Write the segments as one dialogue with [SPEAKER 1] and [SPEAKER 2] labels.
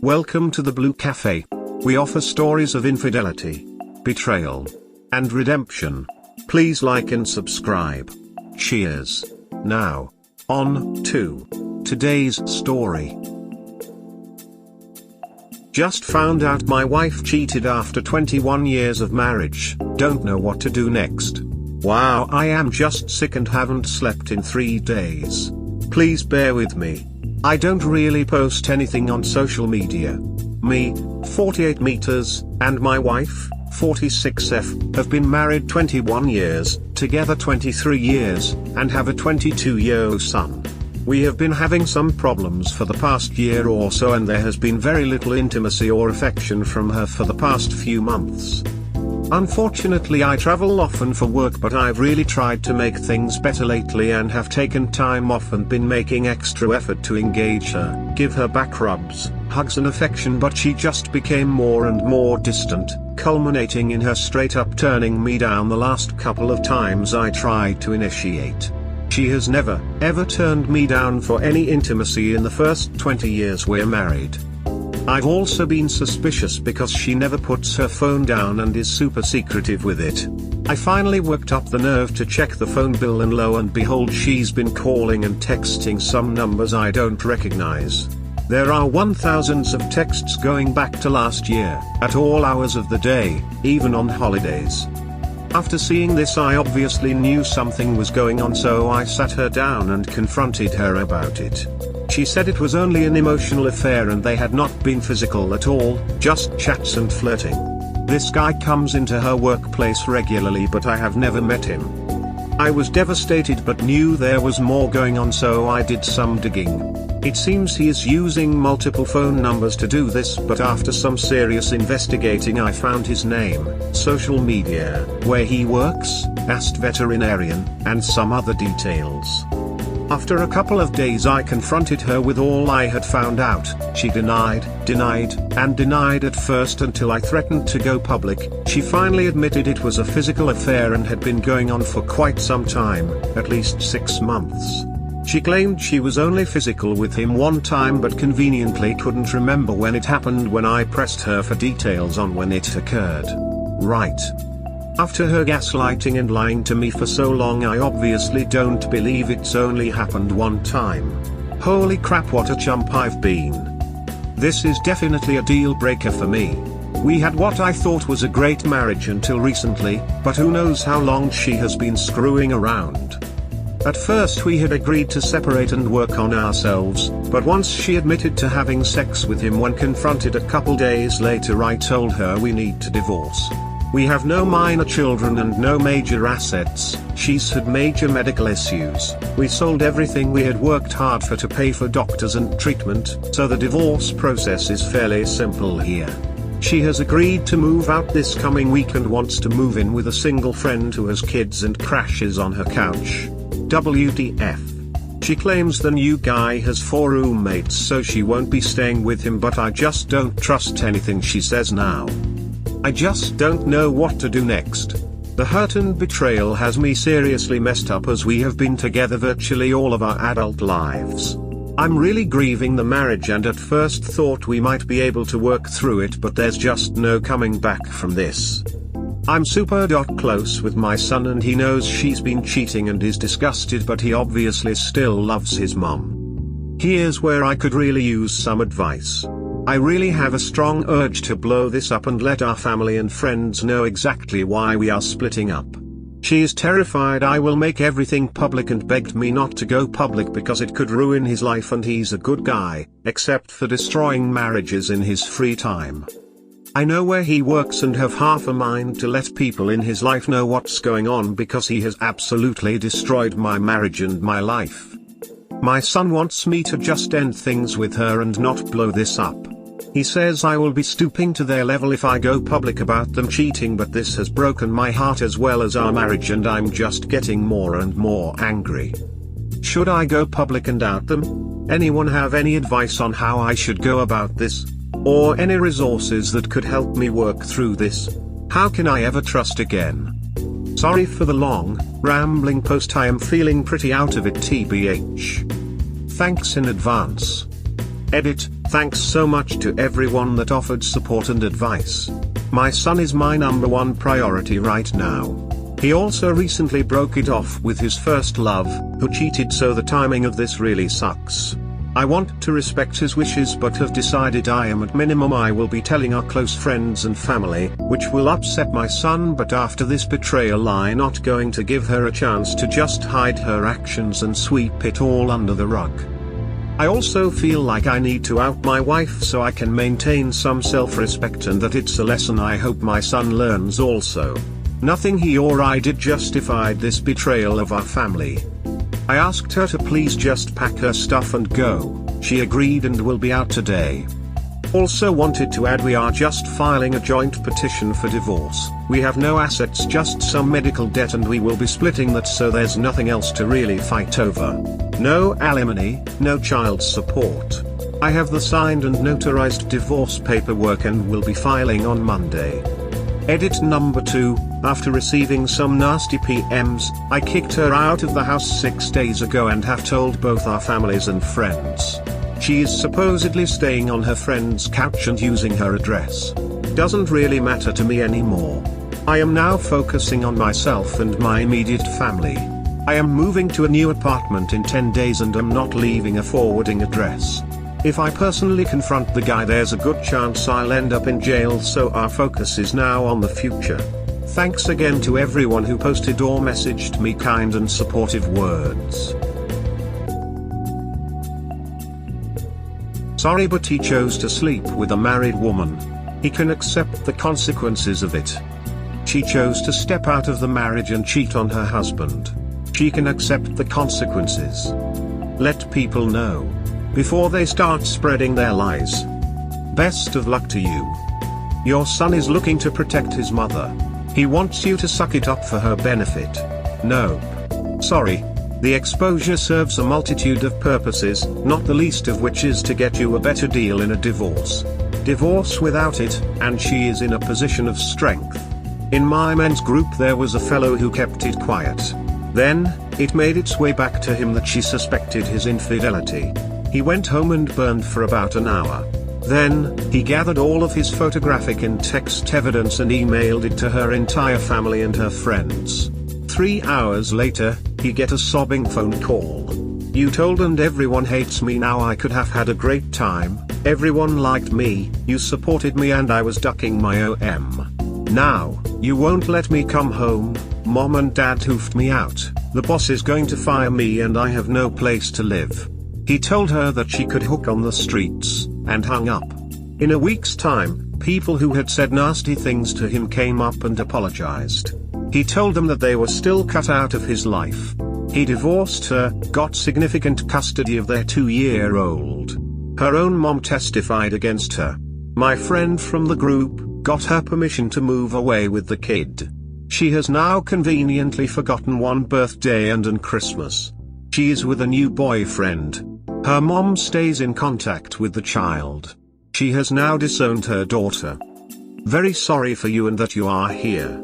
[SPEAKER 1] Welcome to the Blue Cafe. We offer stories of infidelity, betrayal, and redemption. Please like and subscribe. Cheers. Now, on to today's story. Just found out my wife cheated after 21 years of marriage, don't know what to do next. Wow, I am just sick and haven't slept in 3 days. Please bear with me. I don't really post anything on social media. Me, 48 meters, and my wife, 46F, have been married 21 years, together 23 years, and have a 22-year-old son. We have been having some problems for the past year or so, and there has been very little intimacy or affection from her for the past few months. Unfortunately, I travel often for work, but I've really tried to make things better lately and have taken time off and been making extra effort to engage her, give her back rubs, hugs and affection, but she just became more and more distant, culminating in her straight up turning me down the last couple of times I tried to initiate. She has never, ever turned me down for any intimacy in the first 20 years we're married. I've also been suspicious because she never puts her phone down and is super secretive with it. I finally worked up the nerve to check the phone bill, and lo and behold, she's been calling and texting some numbers I don't recognize. There are thousands of texts going back to last year, at all hours of the day, even on holidays. After seeing this, I obviously knew something was going on, so I sat her down and confronted her about it. She said it was only an emotional affair and they had not been physical at all, just chats and flirting. This guy comes into her workplace regularly, but I have never met him. I was devastated but knew there was more going on, so I did some digging. It seems he is using multiple phone numbers to do this, but after some serious investigating I found his name, social media, where he works, asked veterinarian, and some other details. After a couple of days I confronted her with all I had found out. She denied at first until I threatened to go public. She finally admitted it was a physical affair and had been going on for quite some time, at least 6 months. She claimed she was only physical with him one time, but conveniently couldn't remember when it happened when I pressed her for details on when it occurred. Right. After her gaslighting and lying to me for so long, I obviously don't believe it's only happened one time. Holy crap, what a chump I've been. This is definitely a deal breaker for me. We had what I thought was a great marriage until recently, but who knows how long she has been screwing around. At first we had agreed to separate and work on ourselves, but once she admitted to having sex with him when confronted a couple days later, I told her we need to divorce. We have no minor children and no major assets. She's had major medical issues. We sold everything we had worked hard for to pay for doctors and treatment, so the divorce process is fairly simple here. She has agreed to move out this coming week and wants to move in with a single friend who has kids and crashes on her couch. WTF. She claims the new guy has 4 roommates, so she won't be staying with him, but I just don't trust anything she says now. I just don't know what to do next. The hurt and betrayal has me seriously messed up, as we have been together virtually all of our adult lives. I'm really grieving the marriage and at first thought we might be able to work through it, but there's just no coming back from this. I'm super close with my son and he knows she's been cheating and is disgusted, but he obviously still loves his mom. Here's where I could really use some advice. I really have a strong urge to blow this up and let our family and friends know exactly why we are splitting up. She is terrified I will make everything public and begged me not to go public because it could ruin his life, and he's a good guy, except for destroying marriages in his free time. I know where he works and have half a mind to let people in his life know what's going on because he has absolutely destroyed my marriage and my life. My son wants me to just end things with her and not blow this up. He says I will be stooping to their level if I go public about them cheating, but this has broken my heart as well as our marriage, and I'm just getting more and more angry. Should I go public and out them? Anyone have any advice on how I should go about this? Or any resources that could help me work through this? How can I ever trust again? Sorry for the long, rambling post. I am feeling pretty out of it, TBH. Thanks in advance. Edit, thanks so much to everyone that offered support and advice. My son is my #1 priority right now. He also recently broke it off with his first love, who cheated, so the timing of this really sucks. I want to respect his wishes but have decided at minimum I will be telling our close friends and family, which will upset my son, but after this betrayal I'm not going to give her a chance to just hide her actions and sweep it all under the rug. I also feel like I need to out my wife so I can maintain some self-respect, and that it's a lesson I hope my son learns also. Nothing he or I did justified this betrayal of our family. I asked her to please just pack her stuff and go. She agreed and will be out today. Also wanted to add we are just filing a joint petition for divorce. We have no assets, just some medical debt, and we will be splitting that, so there's nothing else to really fight over. No alimony, no child support. I have the signed and notarized divorce paperwork and will be filing on Monday. Edit number 2, after receiving some nasty PMs, I kicked her out of the house 6 days ago and have told both our families and friends. She is supposedly staying on her friend's couch and using her address. Doesn't really matter to me anymore. I am now focusing on myself and my immediate family. I am moving to a new apartment in 10 days and am not leaving a forwarding address. If I personally confront the guy, there's a good chance I'll end up in jail, so our focus is now on the future. Thanks again to everyone who posted or messaged me kind and supportive words. Sorry, but he chose to sleep with a married woman. He can accept the consequences of it. She chose to step out of the marriage and cheat on her husband. She can accept the consequences. Let people know before they start spreading their lies. Best of luck to you. Your son is looking to protect his mother. He wants you to suck it up for her benefit. Nope. Sorry. The exposure serves a multitude of purposes, not the least of which is to get you a better deal in a divorce. Divorce without it, and she is in a position of strength. In my men's group there was a fellow who kept it quiet. Then, it made its way back to him that she suspected his infidelity. He went home and burned for about an hour. Then, he gathered all of his photographic and text evidence and emailed it to her entire family and her friends. 3 hours later, he get a sobbing phone call. You told and everyone hates me now. I could have had a great time, everyone liked me, you supported me and I was ducking my OM. Now, you won't let me come home, mom and dad hoofed me out, the boss is going to fire me and I have no place to live. He told her that she could hook on the streets, and hung up. In a week's time, people who had said nasty things to him came up and apologized. He told them that they were still cut out of his life. He divorced her, got significant custody of their 2-year-old. Her own mom testified against her. My friend from the group got her permission to move away with the kid. She has now conveniently forgotten one birthday and on Christmas. She is with a new boyfriend. Her mom stays in contact with the child. She has now disowned her daughter. Very sorry for you and that you are here.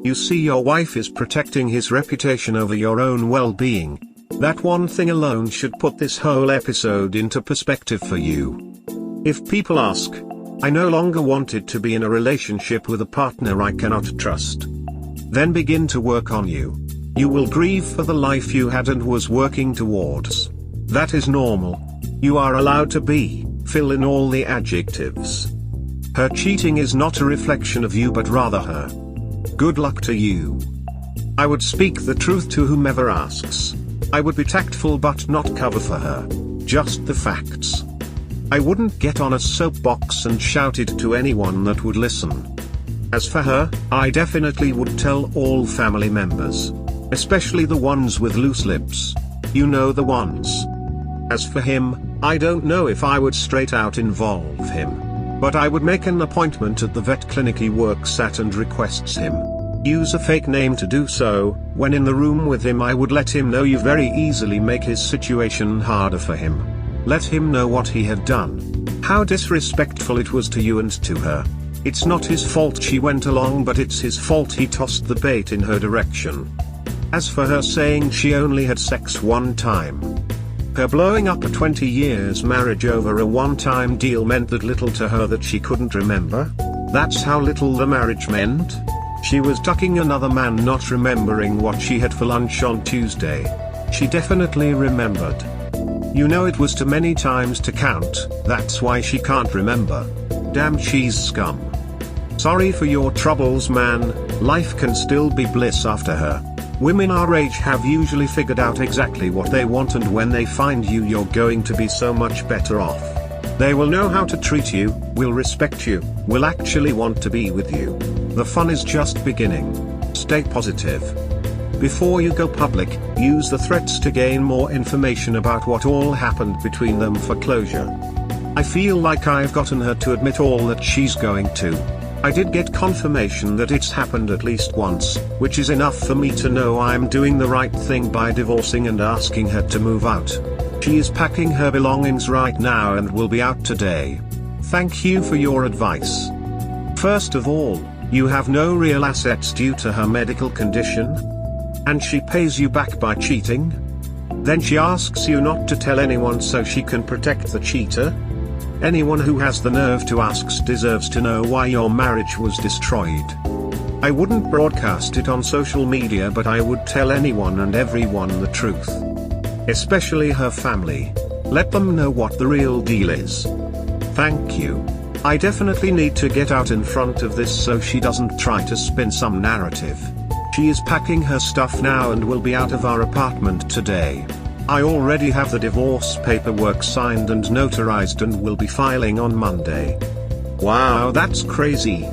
[SPEAKER 1] You see, your wife is protecting his reputation over your own well-being. That one thing alone should put this whole episode into perspective for you. If people ask, I no longer wanted to be in a relationship with a partner I cannot trust. Then begin to work on you. You will grieve for the life you had and was working towards. That is normal. You are allowed to be, fill in all the adjectives. Her cheating is not a reflection of you but rather her. Good luck to you. I would speak the truth to whomever asks. I would be tactful but not cover for her. Just the facts. I wouldn't get on a soapbox and shout it to anyone that would listen. As for her, I definitely would tell all family members. Especially the ones with loose lips. You know the ones. As for him, I don't know if I would straight out involve him. But I would make an appointment at the vet clinic he works at and requests him. Use a fake name to do so. When in the room with him I would let him know you very easily make his situation harder for him. Let him know what he had done. How disrespectful it was to you and to her. It's not his fault she went along, but it's his fault he tossed the bait in her direction. As for her saying she only had sex one time. Her blowing up a 20 years marriage over a one-time deal meant that little to her that she couldn't remember. That's how little the marriage meant. She was tucking another man, not remembering what she had for lunch on Tuesday. She definitely remembered. You know, it was too many times to count, that's why she can't remember. Damn cheese scum. Sorry for your troubles, man. Life can still be bliss after her. Women our age have usually figured out exactly what they want, and when they find you, you're going to be so much better off. They will know how to treat you, will respect you, will actually want to be with you. The fun is just beginning. Stay positive. Before you go public, use the threats to gain more information about what all happened between them for closure. I feel like I've gotten her to admit all that she's going to. I did get confirmation that it's happened at least once, which is enough for me to know I'm doing the right thing by divorcing and asking her to move out. She is packing her belongings right now and will be out today. Thank you for your advice. First of all, you have no real assets due to her medical condition. And she pays you back by cheating? Then she asks you not to tell anyone so she can protect the cheater? Anyone who has the nerve to ask deserves to know why your marriage was destroyed. I wouldn't broadcast it on social media, but I would tell anyone and everyone the truth. Especially her family. Let them know what the real deal is. Thank you. I definitely need to get out in front of this so she doesn't try to spin some narrative. She is packing her stuff now and will be out of our apartment today. I already have the divorce paperwork signed and notarized and will be filing on Monday. Wow, that's crazy.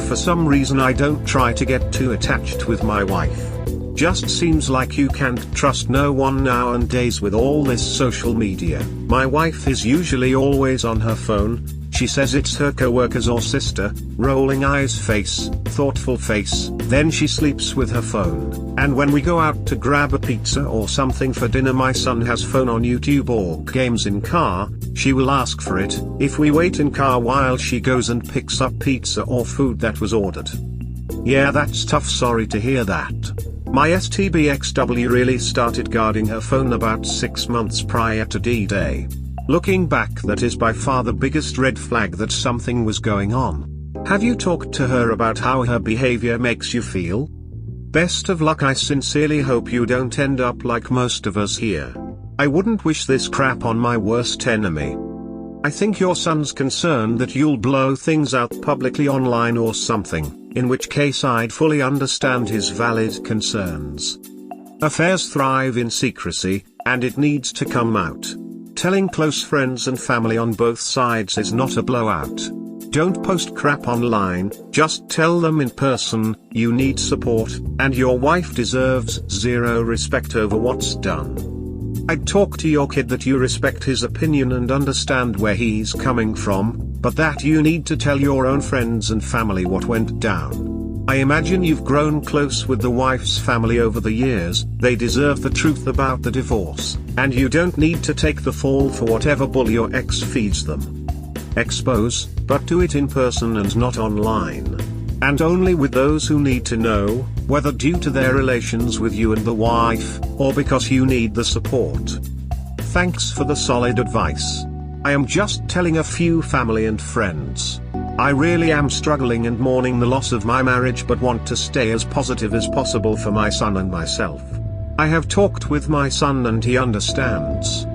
[SPEAKER 1] For some reason I don't try to get too attached with my wife. Just seems like you can't trust no one nowadays with all this social media. My wife is usually always on her phone. She says it's her co-workers or sister, rolling eyes face, thoughtful face, then she sleeps with her phone. And when we go out to grab a pizza or something for dinner, my son has phone on YouTube or games in car, she will ask for it, if we wait in car while she goes and picks up pizza or food that was ordered. Yeah, that's tough, sorry to hear that. My STBXW really started guarding her phone about 6 months prior to D-Day. Looking back, that is by far the biggest red flag that something was going on. Have you talked to her about how her behavior makes you feel? Best of luck. I sincerely hope you don't end up like most of us here. I wouldn't wish this crap on my worst enemy. I think your son's concerned that you'll blow things out publicly online or something, in which case I'd fully understand his valid concerns. Affairs thrive in secrecy, and it needs to come out. Telling close friends and family on both sides is not a blowout. Don't post crap online, just tell them in person, you need support, and your wife deserves zero respect over what's done. I'd talk to your kid that you respect his opinion and understand where he's coming from, but that you need to tell your own friends and family what went down. I imagine you've grown close with the wife's family over the years. They deserve the truth about the divorce, and you don't need to take the fall for whatever bull your ex feeds them. Expose, but do it in person and not online. And only with those who need to know, whether due to their relations with you and the wife, or because you need the support. Thanks for the solid advice. I am just telling a few family and friends. I really am struggling and mourning the loss of my marriage, but want to stay as positive as possible for my son and myself. I have talked with my son and he understands.